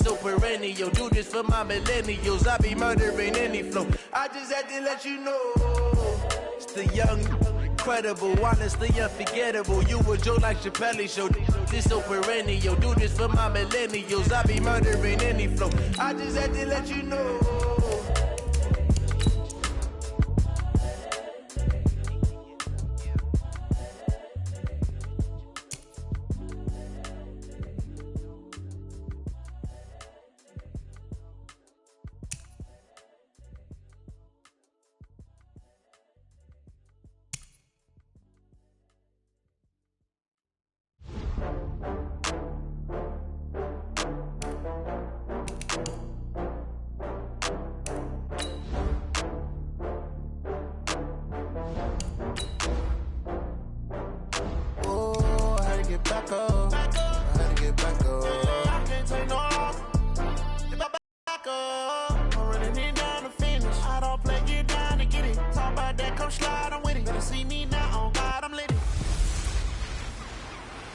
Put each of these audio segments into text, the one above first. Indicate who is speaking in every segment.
Speaker 1: so perennial. Do this for my millennials. I be murdering any flow. I just had to let you know. It's the young, incredible, honestly unforgettable. You a joke like Chappelle show. This so perennial. Do this for my millennials. I be murdering any flow. I just had to let you know.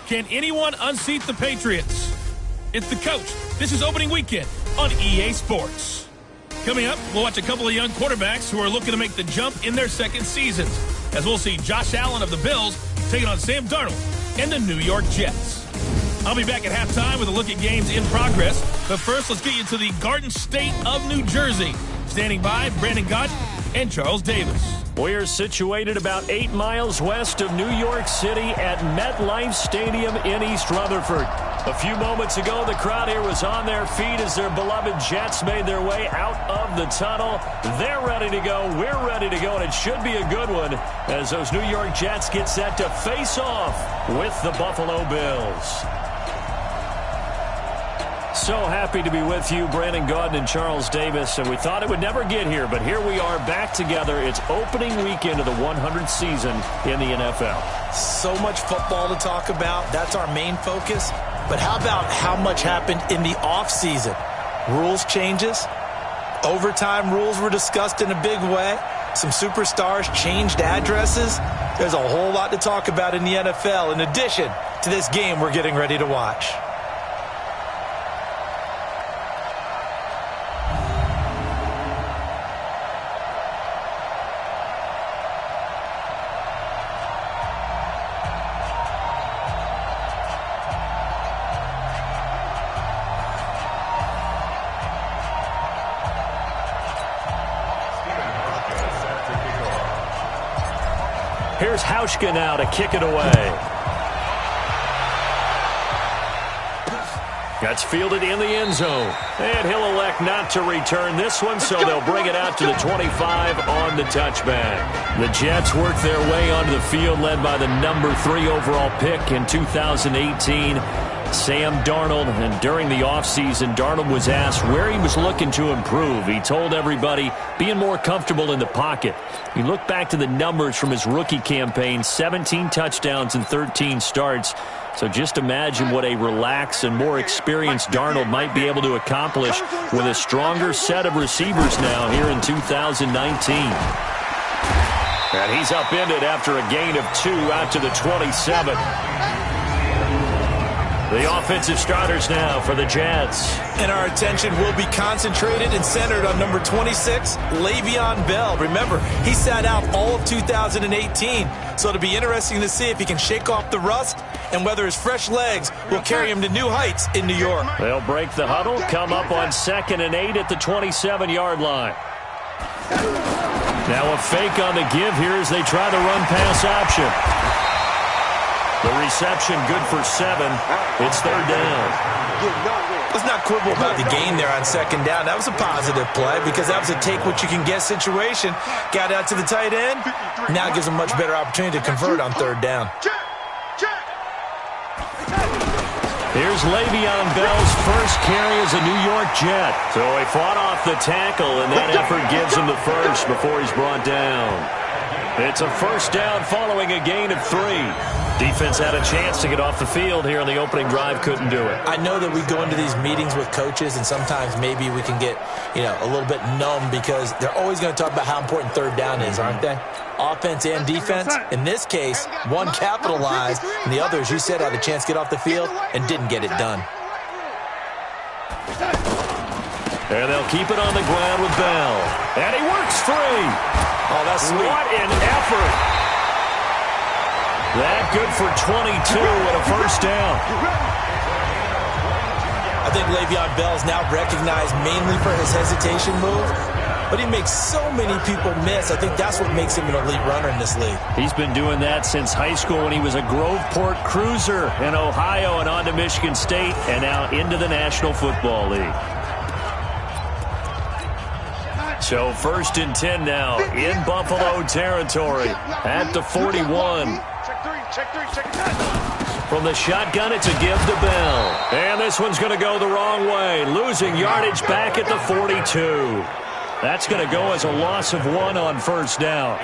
Speaker 2: Can anyone unseat the Patriots? It's the coach. This is opening weekend on EA Sports. Coming up, we'll watch a couple of young quarterbacks who are looking to make the jump in their second seasons, as we'll see Josh Allen of the Bills taking on Sam Darnold and the New York Jets. I'll be back at halftime with a look at games in progress. But first, let's get you to the Garden State of New Jersey. Standing by, Brandon Gott and Charles Davis.
Speaker 3: We're situated about 8 miles west of New York City at MetLife Stadium in East Rutherford. A few moments ago, the crowd here was on their feet as their beloved Jets made their way out of the tunnel. They're ready to go. We're ready to go, and it should be a good one as those New York Jets get set to face off with the Buffalo Bills. So happy to be with you, Brandon Gaudin and Charles Davis, and we thought it would never get here, but here we are back together. It's opening weekend of the 100th season in the NFL.
Speaker 4: So much football to talk about. That's our main focus. But how about how much happened in the offseason? Rules changes. Overtime rules were discussed in a big way. Some superstars changed addresses. There's a whole lot to talk about in the NFL in addition to this game we're getting ready to watch.
Speaker 3: Here's Hauschka now to kick it away. That's fielded in the end zone. And he'll elect not to return this one, so they'll bring it out to the 25 on the touchback. The Jets work their way onto the field, led by the number 3 overall pick in 2018, Sam Darnold. And during the offseason, Darnold was asked where he was looking to improve. He told everybody being more comfortable in the pocket. You look back to the numbers from his rookie campaign, 17 touchdowns and 13 starts. So just imagine what a relaxed and more experienced Darnold might be able to accomplish with a stronger set of receivers now here in 2019. And he's upended after a gain of 2 out to the 27. The offensive starters now for the Jets.
Speaker 4: And our attention will be concentrated and centered on number 26, Le'Veon Bell. Remember, he sat out all of 2018, so it'll be interesting to see if he can shake off the rust and whether his fresh legs will carry him to new heights in New York.
Speaker 3: They'll break the huddle, come up on 2nd and 8 at the 27-yard line. Now a fake on the give here as they try the run-pass option. The reception good for 7. It's 3rd down.
Speaker 4: Let's not quibble about the gain there on 2nd down. That was a positive play because that was a take-what-you-can-get situation. Got out to the tight end. Now gives him a much better opportunity to convert on 3rd down.
Speaker 3: Here's Le'Veon Bell's first carry as a New York Jet. So he fought off the tackle, and that effort gives him the first before he's brought down. It's a 1st down following a gain of 3. Defense had a chance to get off the field here on the opening drive, couldn't do it.
Speaker 4: I know that we go into these meetings with coaches, and sometimes maybe we can get, a little bit numb because they're always going to talk about how important 3rd down is, aren't they? Offense and defense. In this case, one capitalized, and the other, as you said, had a chance to get off the field and didn't get it done.
Speaker 3: And they'll keep it on the ground with Bell. And he works free.
Speaker 4: Oh, that's sweet.
Speaker 3: What an effort. That good for 22 and a first down.
Speaker 4: I think Le'Veon Bell's now recognized mainly for his hesitation move, but he makes so many people miss. I think that's what makes him an elite runner in this league.
Speaker 3: He's been doing that since high school when he was a Groveport Cruiser in Ohio and on to Michigan State and now into the National Football League. So 1st and 10 now in Buffalo territory at the 41. From the shotgun, it's a give to Bell. And this one's going to go the wrong way, losing yardage back at the 42. That's going to go as a loss of 1 on first down.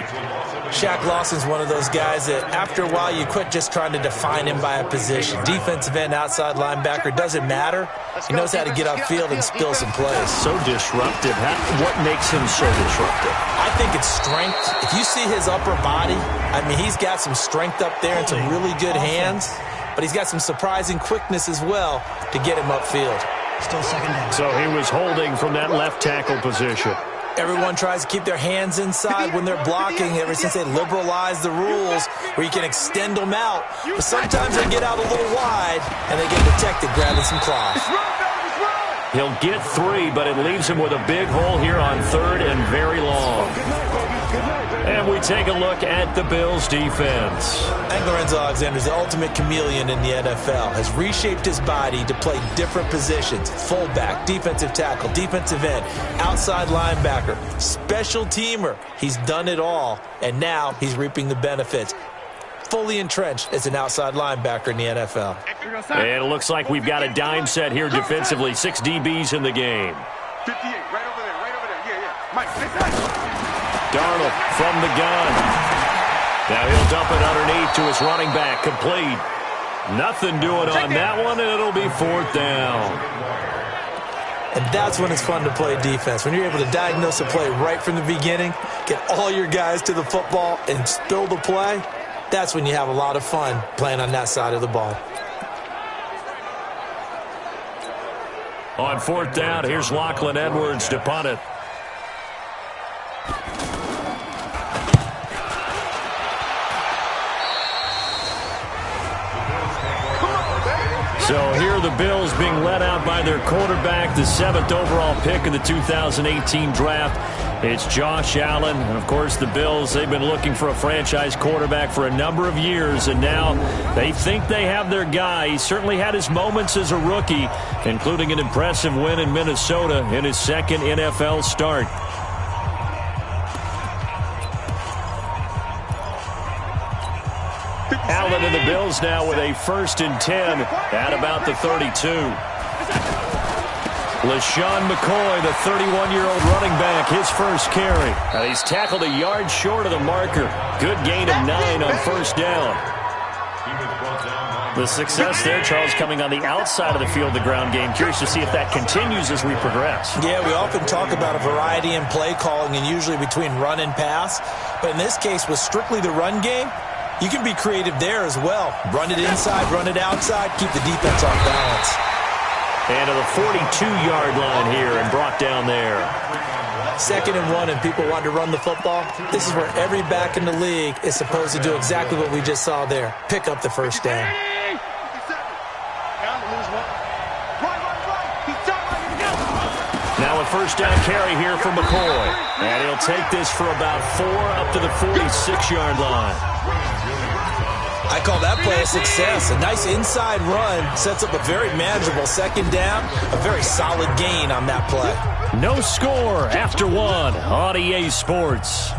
Speaker 4: Shaq Lawson's one of those guys that after a while you quit just trying to define him by a position. Defensive end, outside linebacker, doesn't matter. He knows how to get upfield and spill some plays.
Speaker 3: So disruptive. What makes him so disruptive?
Speaker 4: I think it's strength. If you see his upper body, I mean, he's got some strength up there and some really good hands, but he's got some surprising quickness as well to get him upfield.
Speaker 5: Still second down.
Speaker 3: So he was holding from that left tackle position.
Speaker 4: Everyone tries to keep their hands inside when they're blocking ever since they liberalized the rules where you can extend them out. But sometimes they get out a little wide and they get detected grabbing some claws.
Speaker 3: He'll get 3, but it leaves him with a big hole here on 3rd and very long. And we take a look at the Bills' defense.
Speaker 4: And Lorenzo Alexander is the ultimate chameleon in the NFL. Has reshaped his body to play different positions. Fullback, defensive tackle, defensive end, outside linebacker, special teamer. He's done it all, and now he's reaping the benefits. Fully entrenched as an outside linebacker in the NFL.
Speaker 3: And it looks like we've got a dime set here defensively. 6 DBs in the game.
Speaker 6: 58, right over there. Yeah. Mike,
Speaker 3: Darnold from the gun. Now he'll dump it underneath to his running back. Complete. Nothing doing on that one, and it'll be 4th down.
Speaker 4: And that's when it's fun to play defense. When you're able to diagnose a play right from the beginning, get all your guys to the football, and spill the play, that's when you have a lot of fun playing on that side of the ball.
Speaker 3: On 4th down, here's Lachlan Edwards to punt it. So here are the Bills being led out by their quarterback, the 7th overall pick of the 2018 draft. It's Josh Allen. And, of course, the Bills, they've been looking for a franchise quarterback for a number of years, and now they think they have their guy. He certainly had his moments as a rookie, including an impressive win in Minnesota in his 2nd NFL start. Allen and the Bills now with a 1st and 10 at about the 32. LaShawn McCoy, the 31-year-old running back, his first carry. He's tackled a yard short of the marker. Good gain of 9 on first down. The success there, Charles, coming on the outside of the field, the ground game. Curious to see if that continues as we progress.
Speaker 4: Yeah, we often talk about a variety in play calling and usually between run and pass. But in this case, with strictly the run game, you can be creative there as well. Run it inside, run it outside, keep the defense off balance.
Speaker 3: And to the 42-yard line here and brought down there.
Speaker 4: 2nd and 1 and people want to run the football. This is where every back in the league is supposed to do exactly what we just saw there. Pick up the first down.
Speaker 3: Now a first down carry here for McCoy. And he'll take this for about 4 up to the 46-yard line.
Speaker 4: I call that play a success. A nice inside run sets up a very manageable 2nd down. A very solid gain on that play.
Speaker 3: No score after 1 on EA Sports.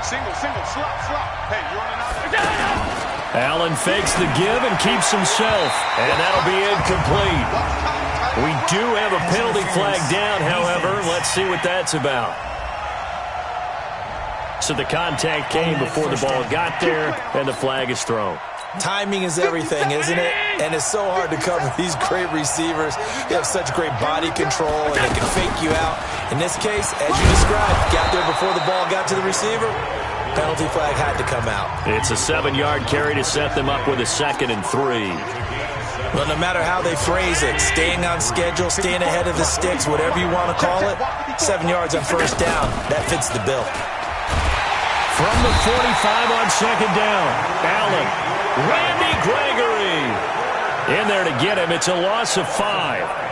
Speaker 6: Single, slot. Hey, you're on an
Speaker 3: Allen fakes the give and keeps himself. And that'll be incomplete. We do have a penalty flag down, however. Let's see what that's about. So the contact came before the ball got there, and the flag is thrown.
Speaker 4: Timing is everything, isn't it? And it's so hard to cover these great receivers. They have such great body control, and they can fake you out. In this case, as you described, got there before the ball got to the receiver. Penalty flag had to come out.
Speaker 3: It's a 7-yard carry to set them up with a 2nd and 3.
Speaker 4: Well, no matter how they phrase it, staying on schedule, staying ahead of the sticks, whatever you want to call it, 7 yards on first down, that fits the bill.
Speaker 3: From the 45 on 2nd down, Allen, Randy Gregory. In there to get him. It's a loss of 5.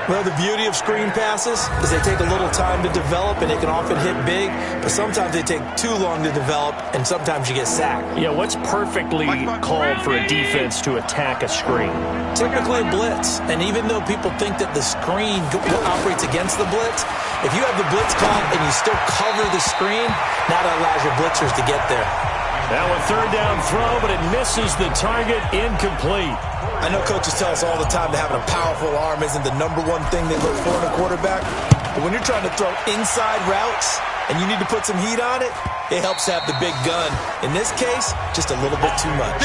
Speaker 4: Well, the beauty of screen passes is they take a little time to develop, and they can often hit big, but sometimes they take too long to develop, and sometimes you get sacked.
Speaker 3: Yeah, what's perfectly called for a defense to attack a screen?
Speaker 4: Typically a blitz, and even though people think that the screen operates against the blitz, if you have the blitz called and you still cover the screen, that allows your blitzers to get there.
Speaker 3: Now a 3rd down throw, but it misses the target, incomplete.
Speaker 4: I know coaches tell us all the time that having a powerful arm isn't the #1 thing they look for in a quarterback. But when you're trying to throw inside routes and you need to put some heat on it, it helps to have the big gun. In this case, just a little bit too much.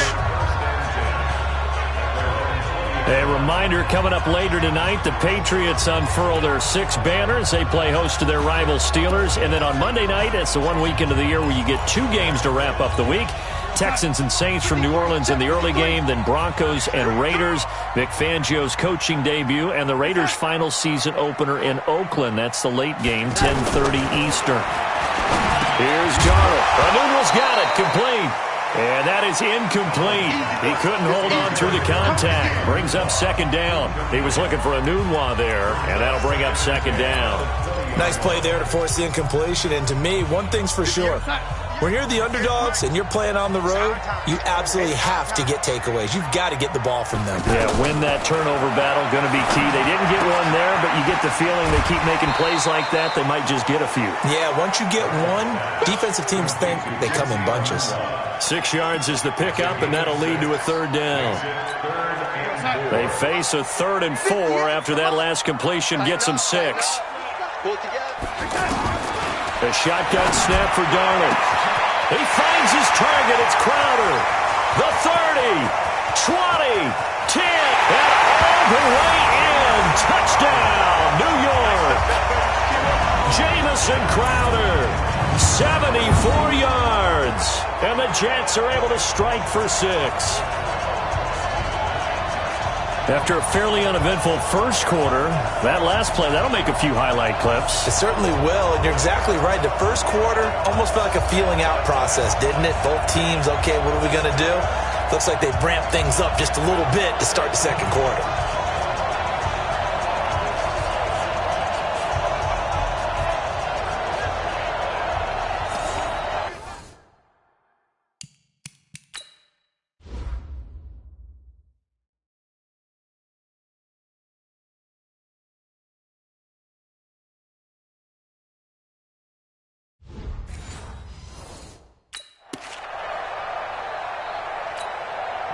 Speaker 3: A reminder coming up later tonight, the Patriots unfurl their 6 banners. They play host to their rival Steelers. And then on Monday night, it's the one weekend of the year where you get 2 games to wrap up the week. Texans and Saints from New Orleans in the early game, then Broncos and Raiders. Vic Fangio's coaching debut and the Raiders' final season opener in Oakland. That's the late game, 10:30 Eastern. Here's Darnold. Anunwa's got it, complete. And that is incomplete. He couldn't hold on through the contact. Brings up 2nd down. He was looking for Anunwa there, and that'll bring up 2nd down.
Speaker 4: Nice play there to force the incompletion. And to me, one thing's for sure. When you're the underdogs and you're playing on the road, you absolutely have to get takeaways. You've got to get the ball from them.
Speaker 3: Yeah, win that turnover battle, going to be key. They didn't get one there, but you get the feeling they keep making plays like that, they might just get a few.
Speaker 4: Yeah, once you get one, defensive teams think they come in bunches.
Speaker 3: 6 yards is the pickup, and that'll lead to a 3rd down. They face a 3rd and 4 after that last completion gets them 6. A shotgun snap for Darnold. He finds his target. It's Crowder. The 30, 20, 10, and all the way in. Touchdown, New York. Jamison Crowder, 74 yards. And the Jets are able to strike for 6. After a fairly uneventful first quarter, that last play, that'll make a few highlight clips.
Speaker 4: It certainly will, and you're exactly right. The first quarter almost felt like a feeling out process, didn't it? Both teams, okay, what are we going to do? Looks like they've ramped things up just a little bit to start the second quarter.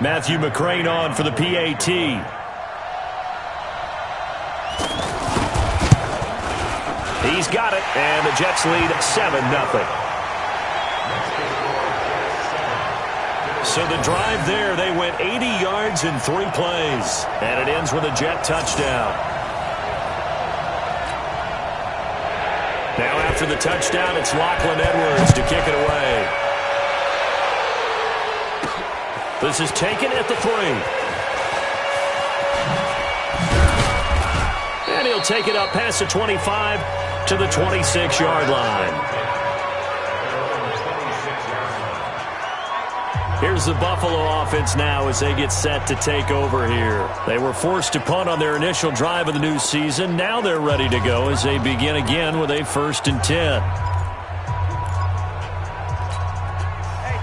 Speaker 3: Matthew McCrane on for the PAT. He's got it, and the Jets lead 7-0. So the drive there, they went 80 yards in 3 plays, and it ends with a Jet touchdown. Now after the touchdown, it's Lachlan Edwards to kick it away. This is taken at the 3. And he'll take it up past the 25 to the 26-yard line. Here's the Buffalo offense now as they get set to take over here. They were forced to punt on their initial drive of the new season. Now they're ready to go as they begin again with a 1st and 10.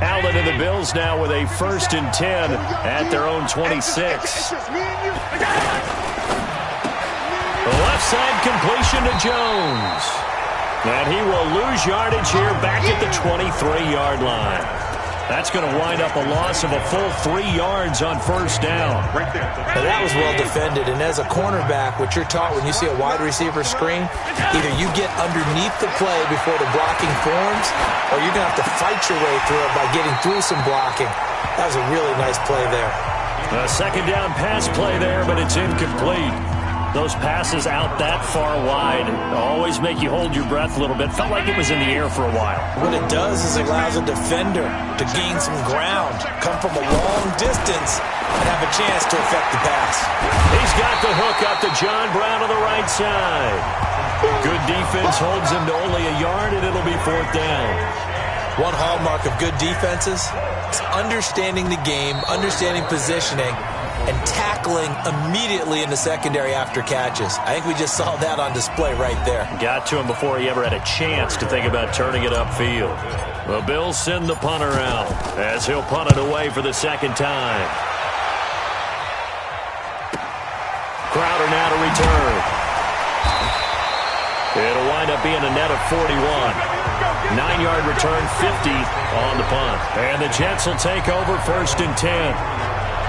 Speaker 3: Allen and the Bills now with a 1st and 10 at their own 26. The left side completion to Jones. And he will lose yardage here back at the 23-yard line. That's going to wind up a loss of a full 3 yards on 1st down.
Speaker 4: Now that was well defended, and as a cornerback, what you're taught when you see a wide receiver screen, either you get underneath the play before the blocking forms, or you're going to have to fight your way through it by getting through some blocking. That was a really nice play there.
Speaker 3: A 2nd down pass play there, but it's incomplete. Those passes out that far wide always make you hold your breath a little bit. Felt like it was in the air for a while.
Speaker 4: What it does is it allows a defender to gain some ground, come from a long distance, and have a chance to affect the pass.
Speaker 3: He's got the hook up to John Brown on the right side. Good defense holds him to only a yard, and it'll be 4th down.
Speaker 4: One hallmark of good defenses is understanding the game, understanding positioning, and tackling immediately in the secondary after catches. I think we just saw that on display right there.
Speaker 3: Got to him before he ever had a chance to think about turning it upfield. The Bills send the punter out as he'll punt it away for the second time. Crowder now to return. It'll wind up being a net of 41. 9-yard return, 50 on the punt. And the Jets will take over 1st and 10.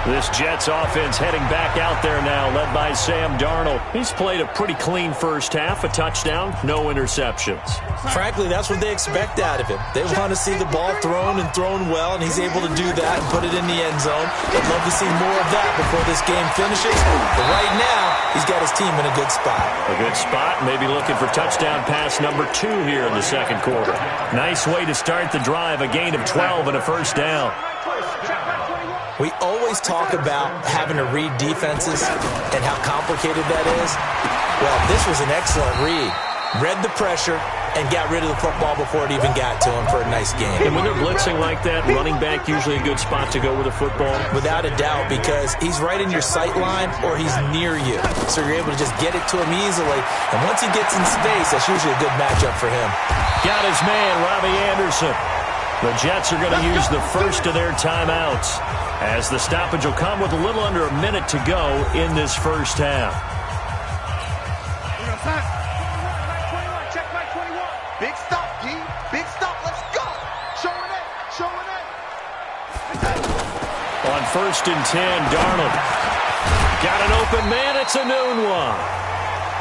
Speaker 3: This Jets offense heading back out there now, led by Sam Darnold. He's played a pretty clean first half, a touchdown, no interceptions.
Speaker 4: Frankly, that's what they expect out of him. They want to see the ball thrown and thrown well, and he's able to do that and put it in the end zone. They'd love to see more of that before this game finishes. But right now, he's got his team in a good spot.
Speaker 3: A good spot, maybe looking for touchdown pass number 2 here in the second quarter. Nice way to start the drive, a gain of 12 and a first down.
Speaker 4: We always talk about having to read defenses and how complicated that is. Well, this was an excellent read. Read the pressure and got rid of the football before it even got to him for a nice game.
Speaker 3: And when they're blitzing like that, running back usually a good spot to go with the football?
Speaker 4: Without a doubt, because he's right in your sight line or he's near you. So you're able to just get it to him easily. And once he gets in space, that's usually a good matchup for him.
Speaker 3: Got his man, Robbie Anderson. The Jets are going to use the first of their timeouts, as the stoppage will come with a little under a minute to go in this first half.
Speaker 6: Check back 21. Big stop, G. Big stop. Let's go. Showing it. Showing it.
Speaker 3: On 1st and 10, Darnold. Got an open man. It's a noon one.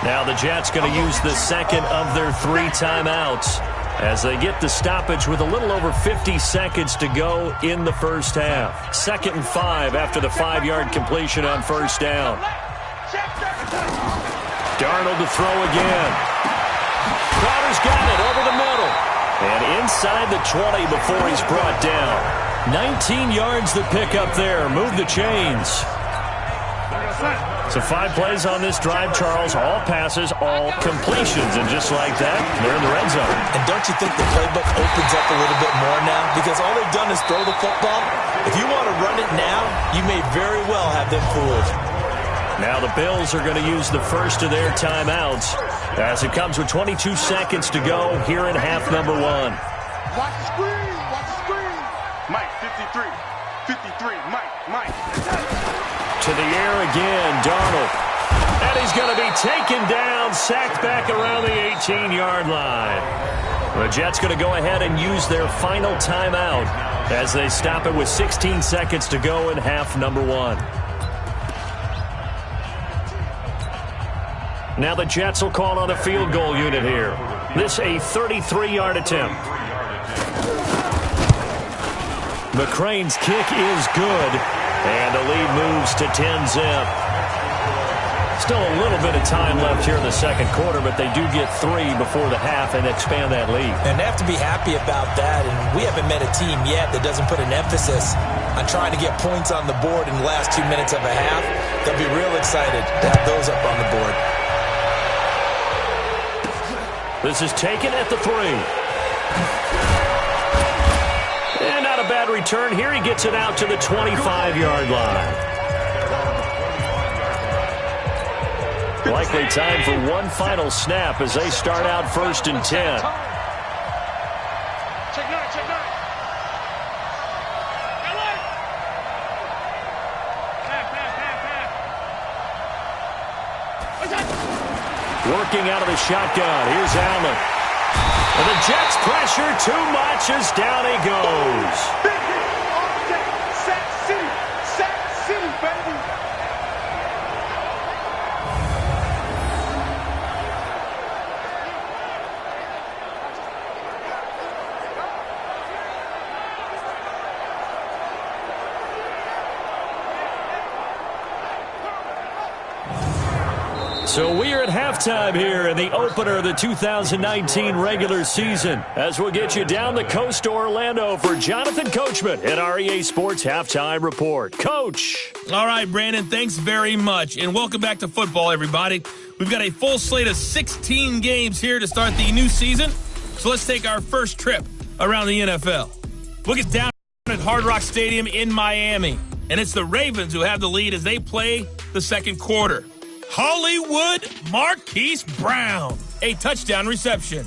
Speaker 3: Now the Jets going to use the second of their 3 timeouts, as they get the stoppage with a little over 50 seconds to go in the first half. 2nd and 5 after the 5-yard completion on first down. Darnold to throw again. Crowder's got it over the middle. And inside the 20 before he's brought down. 19 yards to pick up there. Move the chains. So 5 plays on this drive, Charles. All passes, all completions. And just like that, they're in the red zone.
Speaker 4: And don't you think the playbook opens up a little bit more now? Because all they've done is throw the football. If you want to run it now, you may very well have them fooled.
Speaker 3: Now the Bills are going to use the first of their timeouts, as it comes with 22 seconds to go here in half number 1.
Speaker 6: Watch the screen. Watch the screen. Mike, 53. 53. Mike.
Speaker 3: To the air again, Darnold. And he's going to be taken down, sacked back around the 18-yard line. The Jets going to go ahead and use their final timeout as they stop it with 16 seconds to go in half number 1. Now the Jets will call on a field goal unit here. This a 33-yard attempt. McCrane's kick is good, and the lead moves to 10-zip. Still a little bit of time left here in the second quarter, but they do get 3 before the half and expand that lead.
Speaker 4: And they have to be happy about that, and we haven't met a team yet that doesn't put an emphasis on trying to get points on the board in the last 2 minutes of a half. They'll be real excited to have those up on the board.
Speaker 3: This is taken at the 3. And not a bad return here. He gets it out to the 25-yard line. Likely time for one final snap as they start out 1st and 10.
Speaker 6: Check 9, check 9.
Speaker 3: Working out of the shotgun. Here's Allen. And the Jets pressure too much as down he goes.
Speaker 6: Big hit on deck. Sack City. Sack City, baby.
Speaker 3: So we are at halftime here in the opener of the 2019 regular season as we'll get you down the coast to Orlando for Jonathan Coachman at our EA Sports Halftime Report. Coach.
Speaker 2: All right, Brandon, thanks very much. And welcome back to football, everybody. We've got a full slate of 16 games here to start the new season. So let's take our first trip around the NFL. We'll get down at Hard Rock Stadium in Miami. And it's the Ravens who have the lead as they play the second quarter. Hollywood Marquise Brown, a touchdown reception.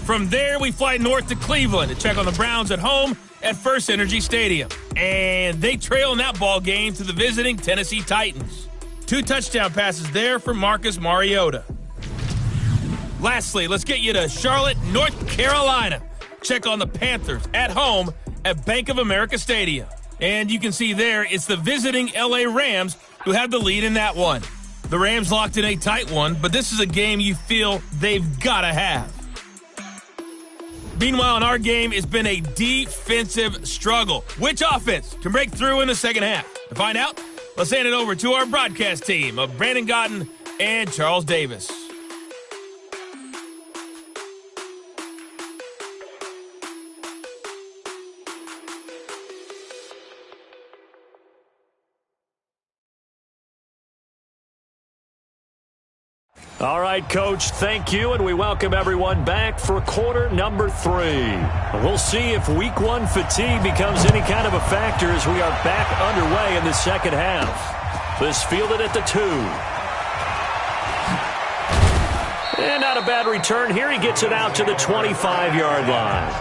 Speaker 2: From there, we fly north to Cleveland to check on the Browns at home at First Energy Stadium. And they trail in that ball game to the visiting Tennessee Titans. 2 touchdown passes there for Marcus Mariota. Lastly, let's get you to Charlotte, North Carolina. Check on the Panthers at home at Bank of America Stadium. And you can see there, it's the visiting LA Rams who have the lead in that one. The Rams locked in a tight one, but this is a game you feel they've got to have. Meanwhile, in our game, it's been a defensive struggle. Which offense can break through in the second half? To find out, let's hand it over to our broadcast team of Brandon Gotten and Charles Davis.
Speaker 3: All right, Coach, thank you, and we welcome everyone back for quarter number 3. We'll see if week 1 fatigue becomes any kind of a factor as we are back underway in the second half. This fielded at the 2. And not a bad return here. He gets it out to the 25-yard line.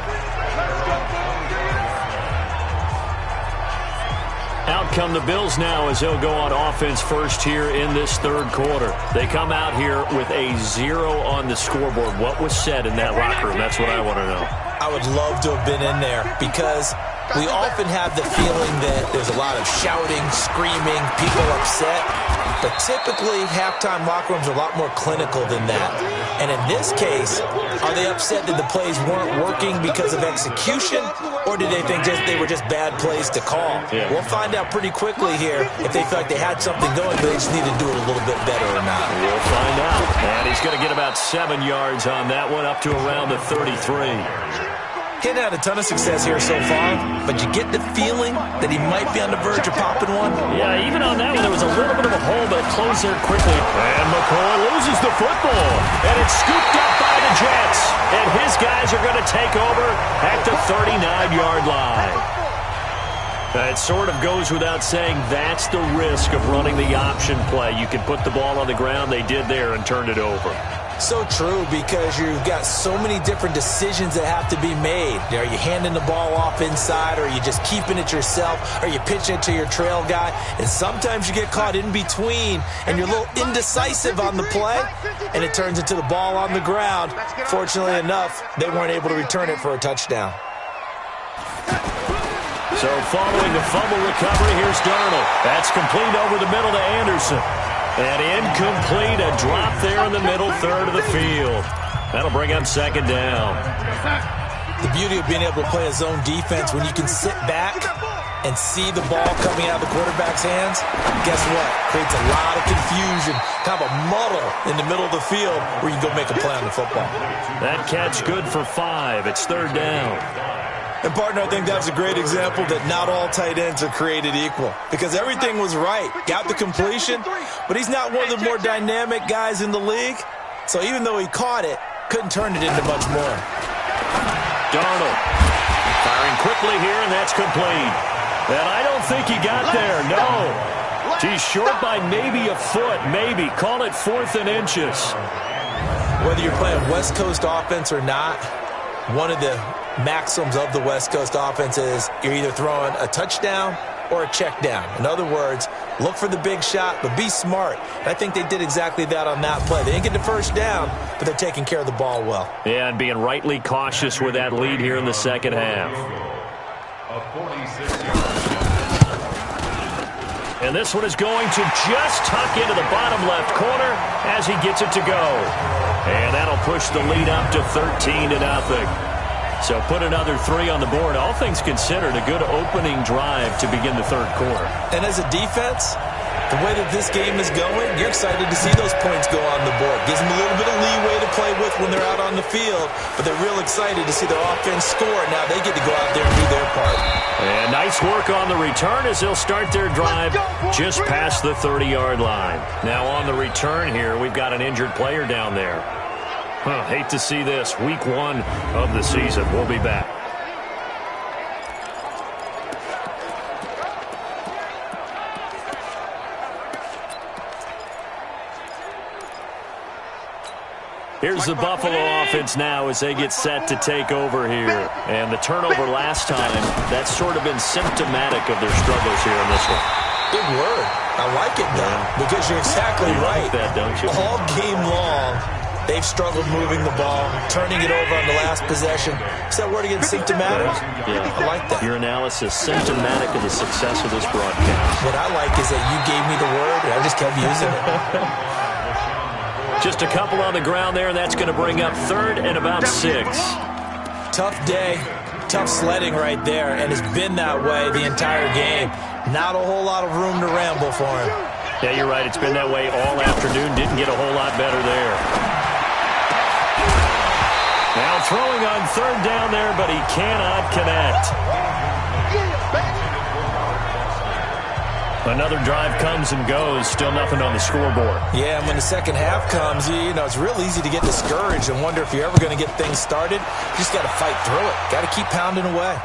Speaker 3: Out come the Bills now as they'll go on offense first here in this third quarter. They come out here with a 0 on the scoreboard. What was said in that locker room? That's what I want to know.
Speaker 4: I would love to have been in there because we often have the feeling that there's a lot of shouting, screaming, people upset. But typically, halftime locker rooms are a lot more clinical than that. And in this case, are they upset that the plays weren't working because of execution, or did they think they were just bad plays to call?
Speaker 3: Yeah.
Speaker 4: We'll find out pretty quickly here if they feel like they had something going, but they just need to do it a little bit better or not.
Speaker 3: We'll find out. And he's going to get about 7 yards on that one, up to around the 33.
Speaker 4: He hadn't had a ton of success here so far, but you get the feeling that he might be on the verge of popping one.
Speaker 3: Yeah, even on that one, there was a little bit of a hole, but it closed there quickly. And McCoy loses the football, and it's scooped up by the Jets. And his guys are going to take over at the 39-yard line. It sort of goes without saying that's the risk of running the option play. You can put the ball on the ground. They did there and turned it over.
Speaker 4: So true, because you've got so many different decisions that have to be made. Are you handing the ball off inside, or are you just keeping it yourself? Are you pitching it to your trail guy? And sometimes you get caught in between, and you're a little indecisive on the play, and it turns into the ball on the ground. Fortunately enough, they weren't able to return it for a touchdown.
Speaker 3: So following the fumble recovery, here's Darnold. That's complete over the middle to Anderson. And incomplete, a drop there in the middle third of the field. That'll bring up second down.
Speaker 4: The beauty of being able to play a zone defense when you can sit back and see the ball coming out of the quarterback's hands, guess what? Creates a lot of confusion, kind of a muddle in the middle of the field where you can go make a play on the football.
Speaker 3: That catch good for 5. It's third down.
Speaker 4: And, partner, I think that's a great example that not all tight ends are created equal, because everything was right. Got the completion, but he's not one of the more dynamic guys in the league. So even though he caught it, couldn't turn it into much more.
Speaker 3: Darnold firing quickly here, and that's complete. And I don't think he got there, no. He's short by maybe a foot, maybe. Call it 4th and inches.
Speaker 4: Whether you're playing West Coast offense or not, one of the maxims of the West Coast offense is you're either throwing a touchdown or a check down. In other words, look for the big shot, but be smart. And I think they did exactly that on that play. They didn't get the first down, but they're taking care of the ball well.
Speaker 3: Yeah, and being rightly cautious with that lead here in the second half. And this one is going to just tuck into the bottom left corner as he gets it to go. And that'll push the lead up to 13-0. So put another 3 on the board. All things considered, a good opening drive to begin the third quarter.
Speaker 4: And as a defense, The way that this game is going, you're excited to see those points go on the board. Gives them a little bit of leeway to play with when they're out on the field, but they're real excited to see their offense score. Now they get to go out there and do their part.
Speaker 3: And nice work on the return as they'll start their drive just past the 30-yard line. Now on the return here, we've got an injured player down there. Hate to see this. Week 1 of the season. We'll be back. Here's the Buffalo offense now as they get set to take over here. And the turnover last time, that's sort of been symptomatic of their struggles here in this one.
Speaker 4: Big word. I like it, though, because you're exactly right.
Speaker 3: Like that, don't you?
Speaker 4: All game long, they've struggled moving the ball, turning it over on the last possession. Is that word again, symptomatic?
Speaker 3: Yeah.
Speaker 4: I like that.
Speaker 3: Your analysis, symptomatic of the success of this broadcast.
Speaker 4: What I like is that you gave me the word, and I just kept using it.
Speaker 3: Just a couple on the ground there, and that's going to bring up 3rd and about 6.
Speaker 4: Tough day, tough sledding right there, and it's been that way the entire game. Not a whole lot of room to ramble for him.
Speaker 3: Yeah, you're right. It's been that way all afternoon. Didn't get a whole lot better there. Now throwing on 3rd down there, but he cannot connect. Another drive comes and goes. Still nothing on the scoreboard.
Speaker 4: Yeah, and when the second half comes, you know, it's real easy to get discouraged and wonder if you're ever going to get things started. You just got to fight through it. Got to keep pounding away.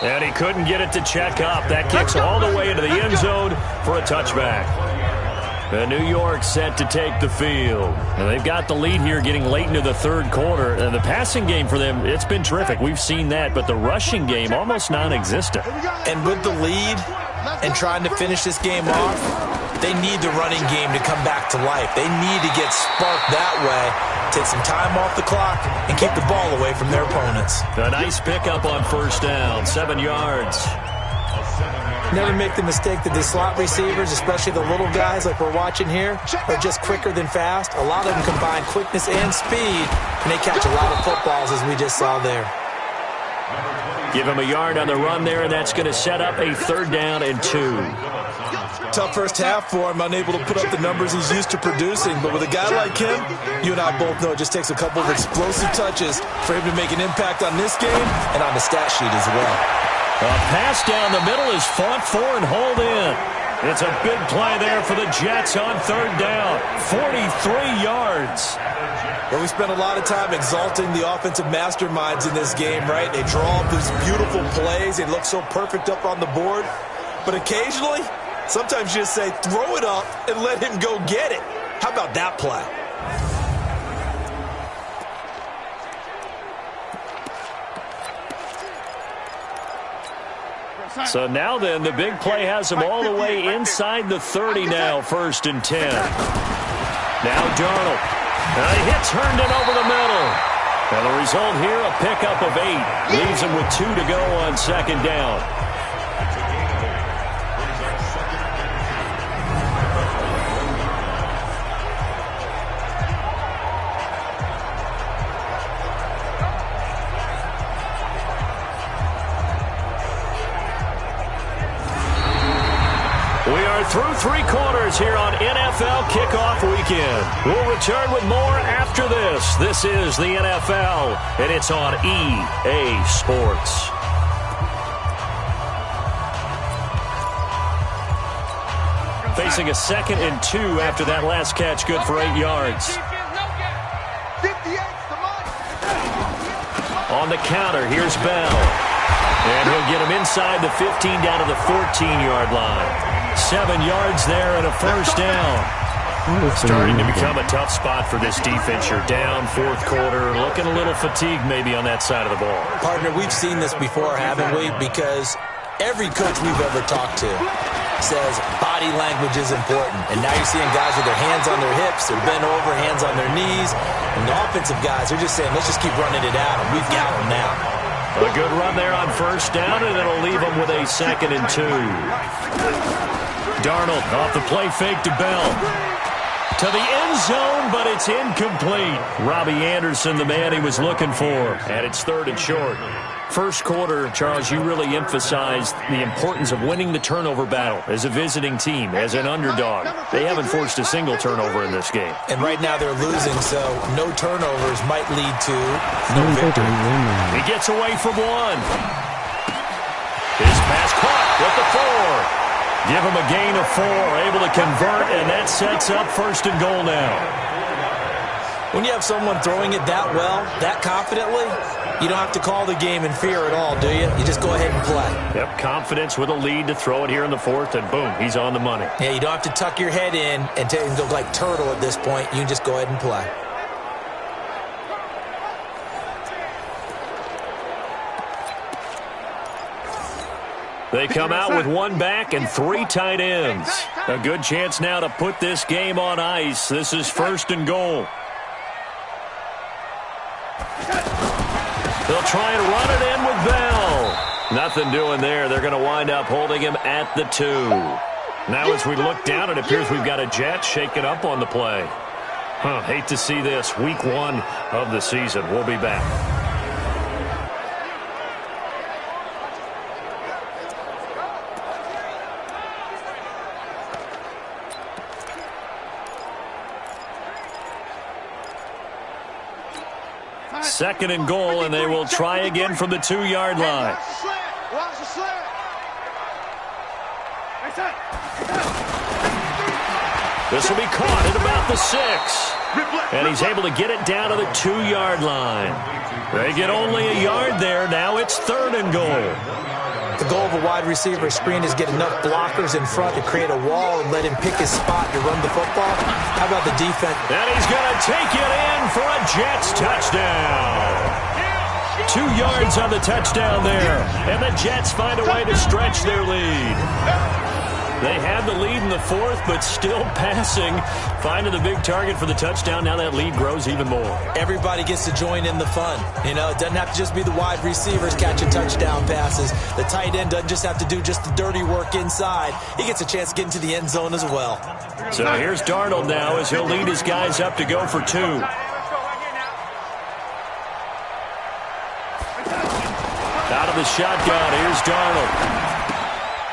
Speaker 3: And he couldn't get it to check up. That kicks all the way into the end zone for a touchback. And New York set to take the field. And they've got the lead here getting late into the 3rd quarter. And the passing game for them, it's been terrific. We've seen that. But the rushing game, almost non-existent.
Speaker 4: And with the lead and trying to finish this game off, they need the running game to come back to life. They need to get sparked that way, take some time off the clock, and keep the ball away from their opponents.
Speaker 3: A nice pickup on 1st down, 7 yards.
Speaker 4: Never make the mistake that the slot receivers, especially the little guys like we're watching here, are just quicker than fast. A lot of them combine quickness and speed, and they catch a lot of footballs, as we just saw there.
Speaker 3: Give him a yard on the run there, and that's going to set up a 3rd down and 2.
Speaker 4: Tough first half for him, unable to put up the numbers he's used to producing. But with a guy like him, you and I both know it just takes a couple of explosive touches for him to make an impact on this game and on the stat sheet as well.
Speaker 3: A pass down the middle is fought for and hauled in. It's a big play there for the Jets on 3rd down. 43 yards.
Speaker 4: Well, we spent a lot of time exalting the offensive masterminds in this game, right? They draw up these beautiful plays. They look so perfect up on the board. But occasionally, sometimes you just say, throw it up and let him go get it. How about that play?
Speaker 3: So now then, the big play has him all the way inside the 30 now, 1st and 10. Now Darnold. A hit turned it over the middle. And the result here, a pickup of 8. Leaves him with 2 to go on 2nd down. Through 3 quarters here on NFL Kickoff Weekend. We'll return with more after this. This is the NFL, and it's on EA Sports. Facing a 2nd and 2 after that last catch, good for 8 yards. On the counter, here's Bell. And he'll get him inside the 15 down to the 14-yard line. 7 yards there and a 1st down. Starting to become a tough spot for this defense. You're down 4th quarter, looking a little fatigued maybe on that side of the ball.
Speaker 4: Partner, we've seen this before, haven't we? Because every coach we've ever talked to says body language is important. And now you're seeing guys with their hands on their hips, they're bent over, hands on their knees. And the offensive guys are just saying, let's just keep running it at them. We've got them now.
Speaker 3: A good run there on 1st down, and it'll leave them with a 2nd and 2. Darnold off the play fake to Bell. To the end zone, but it's incomplete. Robbie Anderson, the man he was looking for. And it's 3rd and short. First quarter, Charles, you really emphasized the importance of winning the turnover battle as a visiting team, as an underdog. They haven't forced a single turnover in this game.
Speaker 4: And right now they're losing, so no turnovers might lead to no victory.
Speaker 3: He gets away from one. His pass caught with the 4. Give him a gain of 4, able to convert, and that sets up 1st and goal now.
Speaker 4: When you have someone throwing it that well, that confidently, you don't have to call the game in fear at all, do you? You just go ahead and play.
Speaker 3: Yep, confidence with a lead to throw it here in the 4th, and boom, he's on the money.
Speaker 4: Yeah, you don't have to tuck your head in and look like turtle at this point. You can just go ahead and play.
Speaker 3: They come out with 1 back and 3 tight ends. A good chance now to put this game on ice. This is 1st and goal. They'll try and run it in with Bell. Nothing doing there. They're going to wind up holding him at the 2. Now as we look down, it appears we've got a Jet shaking up on the play. Hate to see this. Week 1 of the season. We'll be back. Second and goal, and they will try again from the 2-yard line. This will be caught at about the 6. And he's able to get it down to the 2-yard line. They get only a yard there. Now it's 3rd and goal.
Speaker 4: The goal of a wide receiver screen is get enough blockers in front to create a wall and let him pick his spot to run the football. How about the defense?
Speaker 3: And he's going to take it in for a Jets touchdown. 2 yards on the touchdown there. And the Jets find a way to stretch their lead. They had the lead in the 4th, but still passing. Finding the big target for the touchdown. Now that lead grows even more.
Speaker 4: Everybody gets to join in the fun. You know, it doesn't have to just be the wide receivers catching touchdown passes. The tight end doesn't just have to do just the dirty work inside. He gets a chance to get into the end zone as well.
Speaker 3: So here's Darnold now as he'll lead his guys up to go for 2. Out of the shotgun, here's Darnold.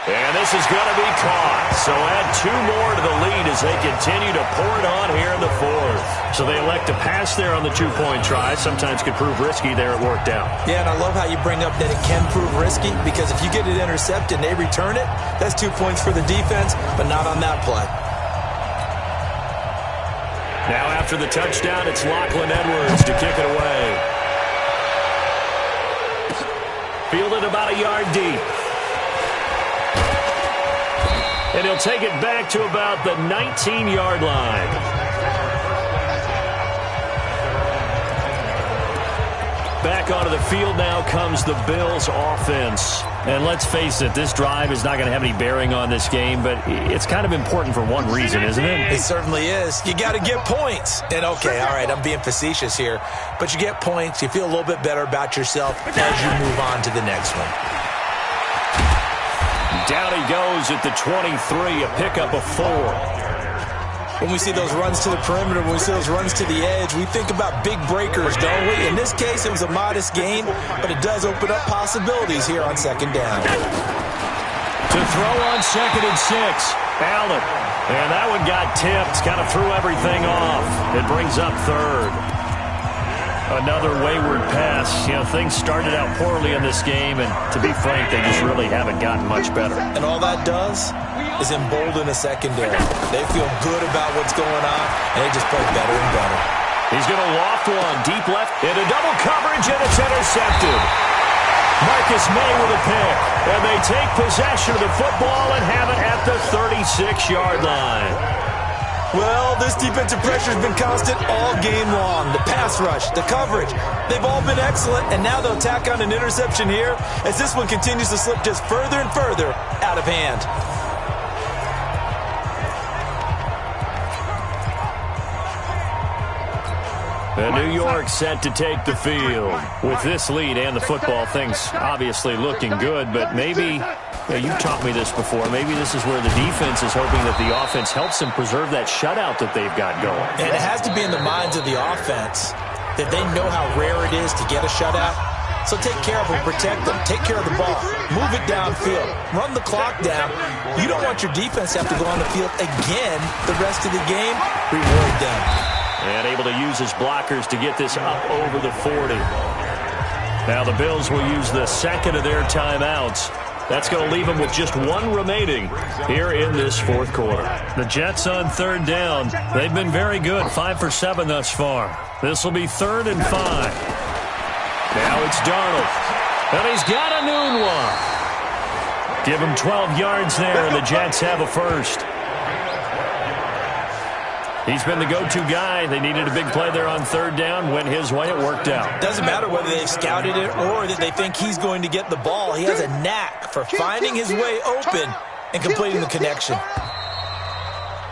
Speaker 3: And this is going to be caught. So add 2 more to the lead as they continue to pour it on here in the 4th. So they elect to pass there on the 2-point try. Sometimes could prove risky there. It worked out.
Speaker 4: Yeah, and I love how you bring up that it can prove risky, because if you get it intercepted and they return it, that's 2 points for the defense, but not on that play.
Speaker 3: Now after the touchdown, it's Lachlan Edwards to kick it away. Fielded about a yard deep. And he'll take it back to about the 19-yard line. Back onto the field now comes the Bills offense. And let's face it, this drive is not going to have any bearing on this game, but it's kind of important for one reason, isn't it?
Speaker 4: It certainly is. You got to get points. And okay, all right, I'm being facetious here, but you get points, you feel a little bit better about yourself as you move on to the next one.
Speaker 3: Down he goes at the 23, a pickup of 4.
Speaker 4: When we see those runs to the perimeter, when we see those runs to the edge, we think about big breakers, don't we? In this case, it was a modest gain, but it does open up possibilities here on 2nd down.
Speaker 3: To throw on 2nd and 6, Allen. And that one got tipped, kind of threw everything off. It brings up 3rd. Another wayward pass. You know, things started out poorly in this game, and to be frank, they just really haven't gotten much better.
Speaker 4: And all that does is embolden a secondary. They feel good about what's going on, and they just play better and better.
Speaker 3: He's going to loft one deep left into double coverage, and it's intercepted. Marcus May with a pick, and they take possession of the football and have it at the 36-yard line.
Speaker 4: Well, this defensive pressure has been constant all game long. The pass rush, the coverage, they've all been excellent, and now they'll tack on an interception here as this one continues to slip just further and further out of hand.
Speaker 3: And New York set to take the field. With this lead and the football, things obviously looking good, but maybe, you've taught me this before, maybe this is where the defense is hoping that the offense helps them preserve that shutout that they've got going.
Speaker 4: And it has to be in the minds of the offense that they know how rare it is to get a shutout. So take care of them, protect them, take care of the ball, move it downfield, run the clock down. You don't want your defense to have to go on the field again the rest of the game. Reward them.
Speaker 3: And able to use his blockers to get this up over the 40. Now the Bills will use the second of their timeouts. That's going to leave them with just one remaining here in this fourth quarter. The Jets on third down. They've been very good, 5 for 7 thus far. This will be 3rd and 5. Now it's Darnold. And he's got a noon one. Give him 12 yards there, and the Jets have a first. He's been the go-to guy. They needed a big play there on third down. Went his way. It worked out.
Speaker 4: Doesn't matter whether they scouted it or that they think he's going to get the ball. He has a knack for finding his way open and completing the connection.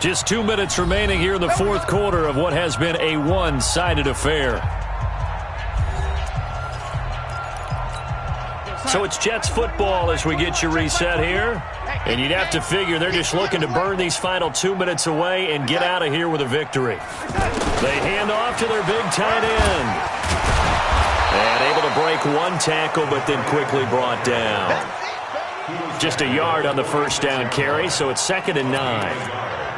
Speaker 3: Just 2 minutes remaining here in the fourth quarter of what has been a one-sided affair. So it's Jets football as we get you reset here. And you'd have to figure they're just looking to burn these final 2 minutes away and get out of here with a victory. They hand off to their big tight end. And able to break one tackle, but then quickly brought down. Just a yard on the first down carry, so it's 2nd and 9.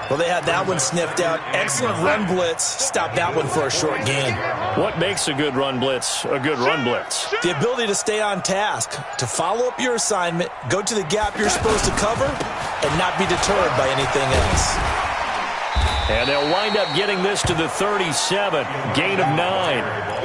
Speaker 4: Well, they had that one sniffed out. Excellent run blitz. Stopped that one for a short gain.
Speaker 3: What makes a good run blitz a good run blitz?
Speaker 4: The ability to stay on task, to follow up your assignment, go to the gap you're supposed to cover, and not be deterred by anything else.
Speaker 3: And they'll wind up getting this to the 37. Gain of 9.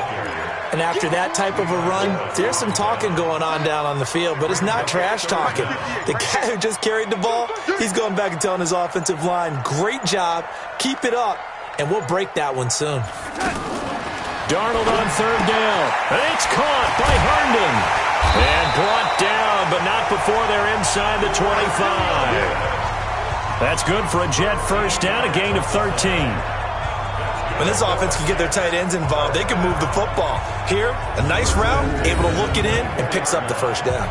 Speaker 4: And after that type of a run, there's some talking going on down on the field, but it's not trash talking. The guy who just carried the ball, he's going back and telling his offensive line, great job, keep it up, and we'll break that one soon.
Speaker 3: Darnold on third down. And it's caught by Herndon. And brought down, but not before they're inside the 25. That's good for a Jet first down, a gain of 13.
Speaker 4: When this offense can get their tight ends involved, they can move the football. Here, a nice route, able to look it in, and picks up the first down.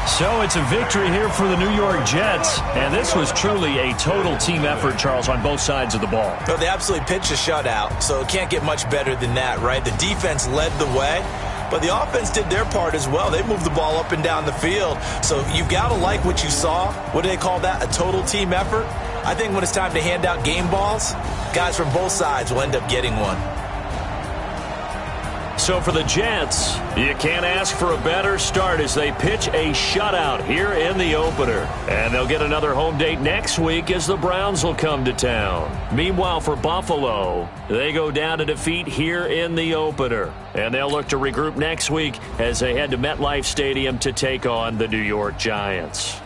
Speaker 3: So it's a victory here for the New York Jets, and this was truly a total team effort, Charles, on both sides of the ball.
Speaker 4: Well, they absolutely pitched a shutout, so it can't get much better than that, right? The defense led the way, but the offense did their part as well. They moved the ball up and down the field, so you've got to like what you saw. What do they call that? A total team effort? I think when it's time to hand out game balls, guys from both sides will end up getting one.
Speaker 3: So for the Jets, you can't ask for a better start as they pitch a shutout here in the opener. And they'll get another home date next week as the Browns will come to town. Meanwhile, for Buffalo, they go down to defeat here in the opener. And they'll look to regroup next week as they head to MetLife Stadium to take on the New York Giants.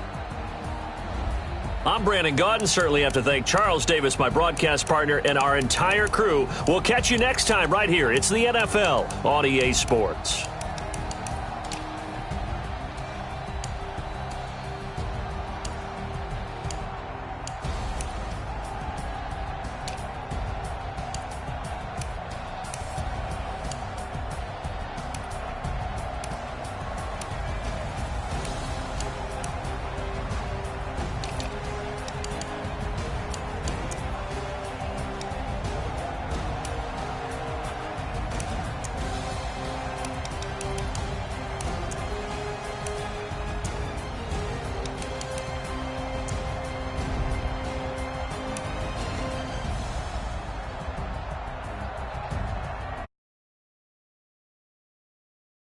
Speaker 3: I'm Brandon Gaudin. Certainly have to thank Charles Davis, my broadcast partner, and our entire crew. We'll catch you next time right here. It's the NFL on EA Sports.